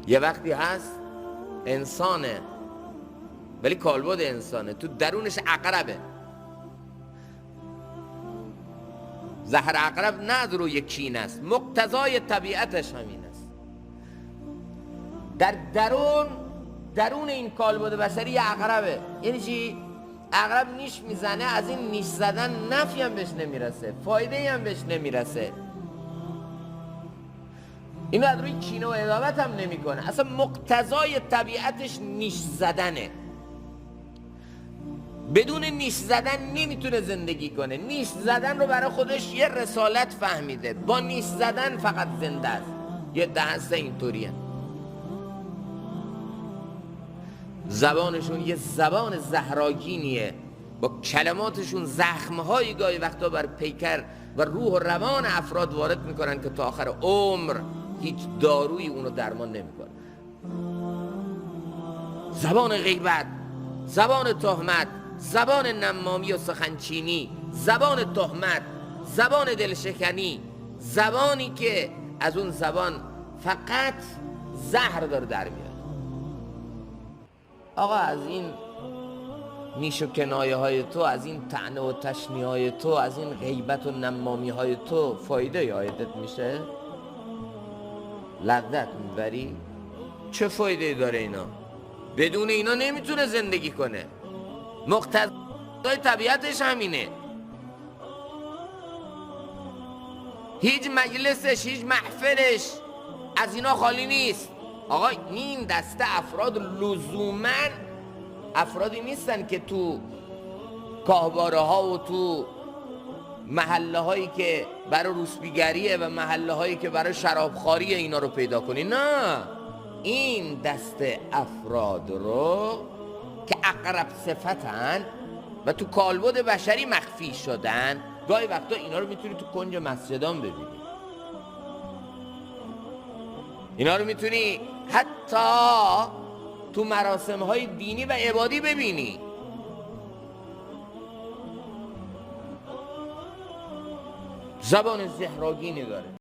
یه وقتی هست انسانه ولی کالبد انسانه، تو درونش عقربه. زهر عقرب نه از روی کین است، مقتضای طبیعتش همین است. در درون این کالبد بشری عقربه. یعنی چی؟ عقرب نیش میزنه، از این نیش زدن نفعی هم بهش نمیرسه، فایده هم بهش نمیرسه. اینو از روی کینه و عداوت هم نمیکنه، اصلا مقتضای طبیعتش نیش زدنه. بدون نیش زدن نمیتونه زندگی کنه. نیش زدن رو برای خودش یه رسالت فهمیده، با نیش زدن فقط زنده است. یه دهسته اینطوریه، زبانشون یه زبان زهراگینیه، با کلماتشون زخمهایی گاهی وقتا بر پیکر و روح و روان افراد وارد میکنن که تا آخر عمر هیچ دارویی اونو درمان نمیکنه. زبان غیبت، زبان تهمت، زبان نمامی و سخنچینی، زبان تهمت، زبان دلشکنی، زبانی که از اون زبان فقط زهر داره در میاد. آقا از این نیش و کنایه های تو، از این طعنه و تشنیه های تو، از این غیبت و نمامی های تو فایده یادت میشه؟ لذت میبری؟ چه فایده داره اینا؟ بدون اینا نمیتونه زندگی کنه، مقتضای طبیعتش همینه. هیچ مجلسش، هیچ محفلش از اینا خالی نیست. آقا این دسته افراد لزوماً افرادی نیستن که تو کاهواره ها و تو محله هایی که برای روسپیگریه و محله هایی که برای شرابخوریه اینا رو پیدا کنی. نه، این دسته افراد رو که عقرب صفتن و تو کالبد بشری مخفی شدن، گاهی وقتا اینا رو میتونی تو کنج مسجدان ببینی، اینا رو میتونی حتی تو مراسم های دینی و عبادی ببینی. زبان زهراگینی داره.